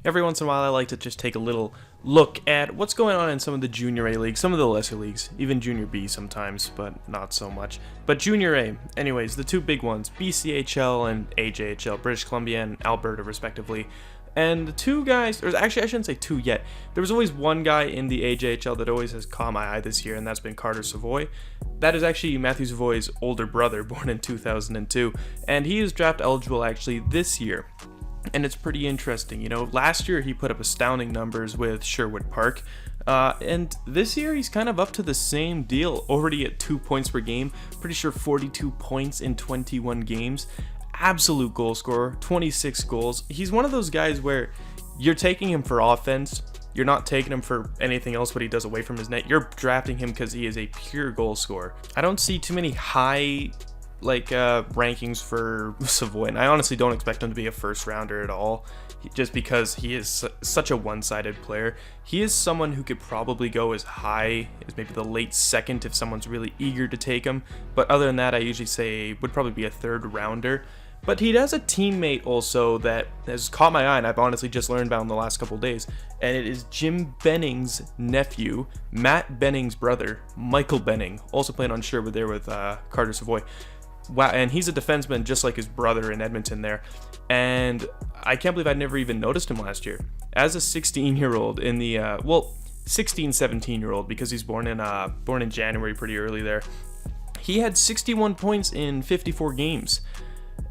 Every once in a while I like to just take a little look at what's going on in some of the Junior A leagues, some of the lesser leagues, even Junior B sometimes, but not so much. But Junior A, anyways, the two big ones, BCHL and AJHL, British Columbia and Alberta respectively. And the two guys, or actually I shouldn't say two yet, there was always one guy in the AJHL that always has caught my eye this year, and that's been Carter Savoie. That is actually Matthew Savoie's older brother, born in 2002, and he is draft eligible actually this year. And it's pretty interesting, you know, last year he put up astounding numbers with Sherwood Park, and this year he's kind of up to the same deal, already at 2 points per game, pretty sure 42 points in 21 games, absolute goal scorer, 26 goals. He's one of those guys where you're taking him for offense, you're not taking him for anything else what he does away from his net, you're drafting him because he is a pure goal scorer. I don't see too many high rankings for Savoie, and I honestly don't expect him to be a first rounder at all, just because he is such a one-sided player. He is someone who could probably go as high as maybe the late second if someone's really eager to take him, but other than that I usually say would probably be a third rounder. But he has a teammate also that has caught my eye, and I've honestly just learned about in the last couple days, and it is Jim Benning's nephew, Matt Benning's brother, Michael Benning, also playing on Sherwood there with Carter Savoie. Wow, and he's a defenseman just like his brother in Edmonton there, and I can't believe I'd never even noticed him last year. As a 16-year-old in the 17-year-old, because he's born in January, pretty early there, he had 61 points in 54 games.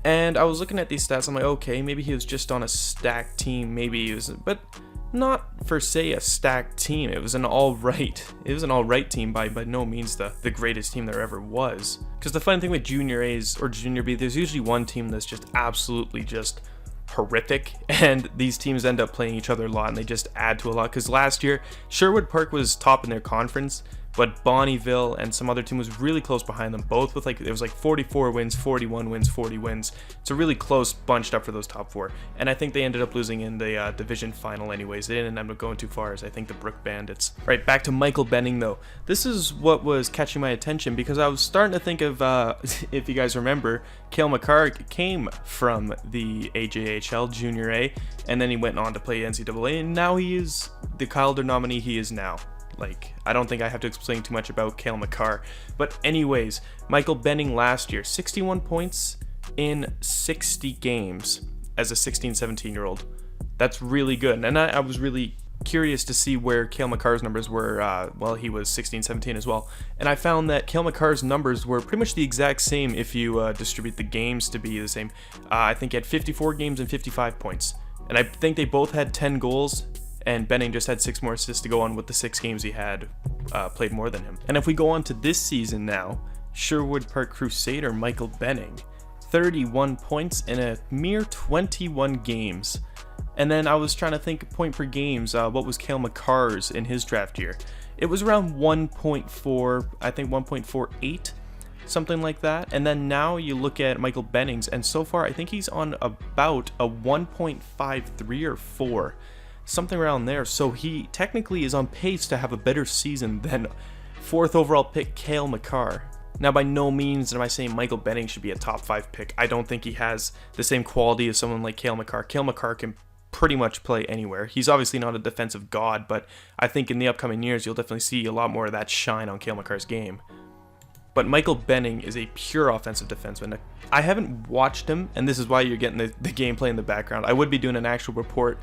And I was looking at these stats, I'm like, okay, maybe he was just on a stacked team, maybe he was, but not for say a stacked team. It was an alright team, by no means the greatest team there ever was. Because the fun thing with Junior A's or Junior B, there's usually one team that's just absolutely just horrific, and these teams end up playing each other a lot, and they just add to a lot. Because last year Sherwood Park was top in their conference, but Bonnyville and some other team was really close behind them, both with it was like 44 wins, 41 wins, 40 wins. It's a really close bunched up for those top four. And I think they ended up losing in the division final anyways. They didn't end up going too far as I think the Brook Bandits. Right, back to Michael Benning though. This is what was catching my attention because I was starting to think of, if you guys remember, Cale Makar came from the AJHL Junior A, and then he went on to play NCAA, and now he is the Calder nominee he is now. I don't think I have to explain too much about Cale Makar. But anyways, Michael Benning last year, 61 points in 60 games as a 16-17-year-old. That's really good. And I was really curious to see where Cale Makar's numbers were while he was 16-17 as well. And I found that Cale Makar's numbers were pretty much the exact same if you distribute the games to be the same. I think he had 54 games and 55 points. And I think they both had 10 goals. And Benning just had 6 more assists to go on with the 6 games he had played more than him. And if we go on to this season now, Sherwood Park Crusader Michael Benning, 31 points in a mere 21 games. And then I was trying to think point per games, what was Cale Makar's in his draft year? It was around 1.4, I think 1.48, something like that. And then now you look at Michael Benning's, and so far I think he's on about a 1.53 or 4. Something around there, so he technically is on pace to have a better season than 4th overall pick Cale Makar. Now by no means am I saying Michael Benning should be a top 5 pick. I don't think he has the same quality as someone like Cale Makar. Cale Makar can pretty much play anywhere. He's obviously not a defensive god, but I think in the upcoming years you'll definitely see a lot more of that shine on Cale Makar's game. But Michael Benning is a pure offensive defenseman. I haven't watched him, and this is why you're getting the gameplay in the background. I would be doing an actual report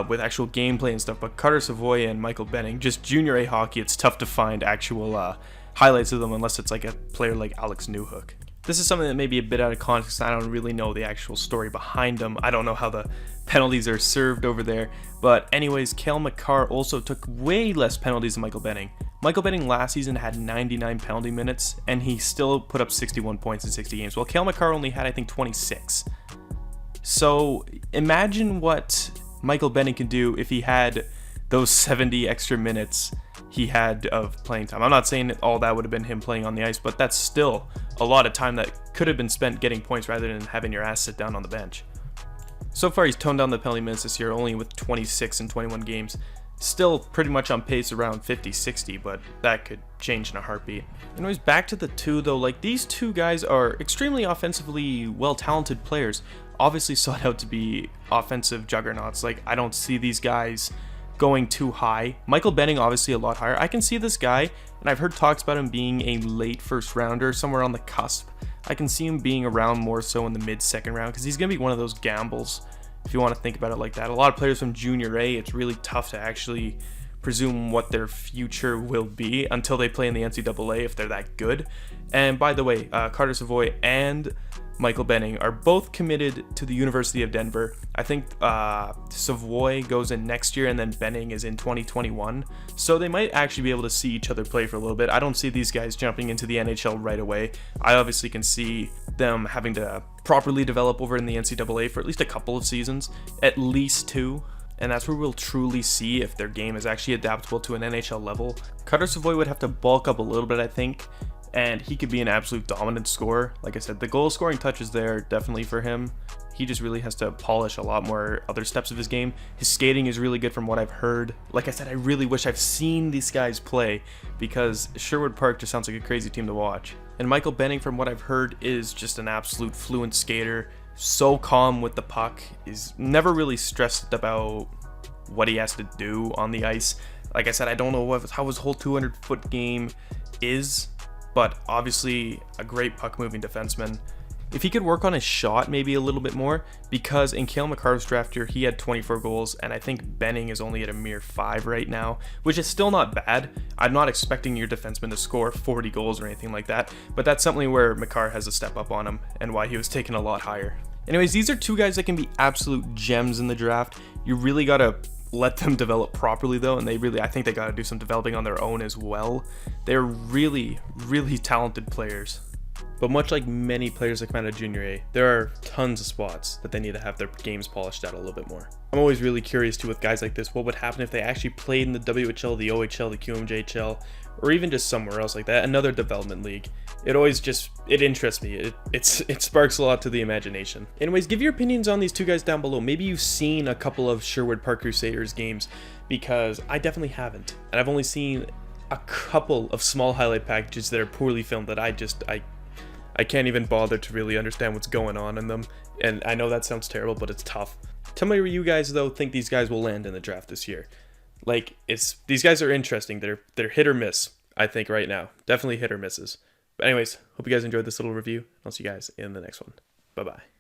with actual gameplay and stuff, but Carter Savoie and Michael Benning, just Junior A hockey, it's tough to find actual highlights of them unless it's like a player like Alex Newhook. This is something that may be a bit out of context. I don't really know the actual story behind them. I don't know how the penalties are served over there. But anyways, Cale Makar also took way less penalties than Michael Benning. Michael Benning last season had 99 penalty minutes, and he still put up 61 points in 60 games, while Cale Makar only had, I think, 26. So imagine what Michael Benning can do if he had those 70 extra minutes he had of playing time. I'm not saying that all that would have been him playing on the ice, but that's still a lot of time that could have been spent getting points rather than having your ass sit down on the bench. So far he's toned down the penalty minutes this year, only with 26 in 21 games. Still pretty much on pace around 50-60, but that could change in a heartbeat. Anyways, back to the two though, these two guys are extremely offensively well-talented players. obviously sought out to be offensive juggernauts. Like, I don't see these guys going too high. Michael Benning obviously a lot higher. I can see this guy, and I've heard talks about him being a late first rounder, somewhere on the cusp. I can see him being around more so in the mid second round, because he's going to be one of those gambles, if you want to think about it like that. A lot of players from Junior A, it's really tough to actually presume what their future will be until they play in the NCAA, if they're that good. And by the way, Carter Savoie and Michael Benning are both committed to the University of Denver. I think Savoie goes in next year, and then Benning is in 2021. So they might actually be able to see each other play for a little bit. I don't see these guys jumping into the NHL right away. I obviously can see them having to properly develop over in the NCAA for at least a couple of seasons, at least 2. And that's where we'll truly see if their game is actually adaptable to an NHL level. Carter Savoie would have to bulk up a little bit, I think, and he could be an absolute dominant scorer. Like I said, the goal scoring touch is there definitely for him. He just really has to polish a lot more other steps of his game. His skating is really good from what I've heard. Like I said, I really wish I've seen these guys play, because Sherwood Park just sounds like a crazy team to watch. And Michael Benning, from what I've heard, is just an absolute fluent skater. So calm with the puck, is never really stressed about what he has to do on the ice. Like I said, I don't know how his whole 200-foot game is, but obviously a great puck moving defenseman. If he could work on his shot maybe a little bit more, because in Cale Makar's draft year, he had 24 goals, and I think Benning is only at a mere 5 right now, which is still not bad. I'm not expecting your defenseman to score 40 goals or anything like that, but that's something where Makar has a step up on him, and why he was taken a lot higher. Anyways, these are two guys that can be absolute gems in the draft. You really gotta let them develop properly though, and I think they gotta do some developing on their own as well. They're really, really talented players. But much like many players that come out of Junior A, there are tons of spots that they need to have their games polished out a little bit more. I'm always really curious too with guys like this, what would happen if they actually played in the WHL, the OHL, the QMJHL, or even just somewhere else like that, another development league. It interests me. It sparks a lot to the imagination. Anyways, give your opinions on these two guys down below. Maybe you've seen a couple of Sherwood Park Crusaders games, because I definitely haven't. And I've only seen a couple of small highlight packages that are poorly filmed that I can't even bother to really understand what's going on in them. And I know that sounds terrible, but it's tough. Tell me where you guys though think these guys will land in the draft this year. Like, these guys are interesting. They're hit or miss, I think, right now. Definitely hit or misses. But anyways, hope you guys enjoyed this little review. I'll see you guys in the next one. Bye-bye.